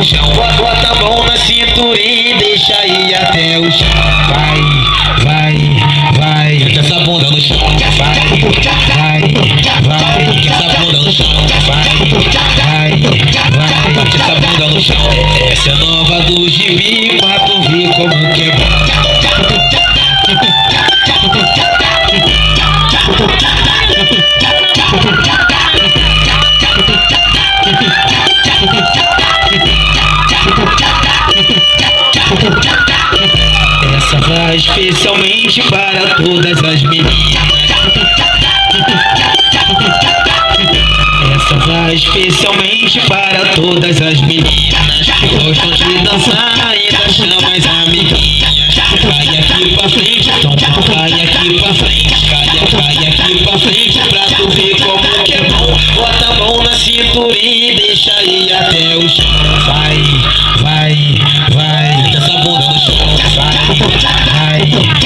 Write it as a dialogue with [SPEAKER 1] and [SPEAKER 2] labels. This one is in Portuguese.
[SPEAKER 1] chão. Bota a mão na cinturinha e deixa aí até o chão. Vai, vai, vai, que essa bunda no chão. Vai, vai, vai, que essa bunda no chão. Vai, vai, vai, bate essa bunda no chão. Essa é nova do gibi, pra tu ver como que é bom. Essa vai especialmente para todas as meninas. Essa vai especialmente para todas as meninas que gostam de dançar e ainda chamam as amiguinhas. Cai aqui pra frente, então cai aqui pra frente. Cai aqui pra frente pra tu ver como que é bom. Bota a mão na cinturinha e deixa aí até o chão. Vai, vai, vai, essa bunda no chão. Vai, vai.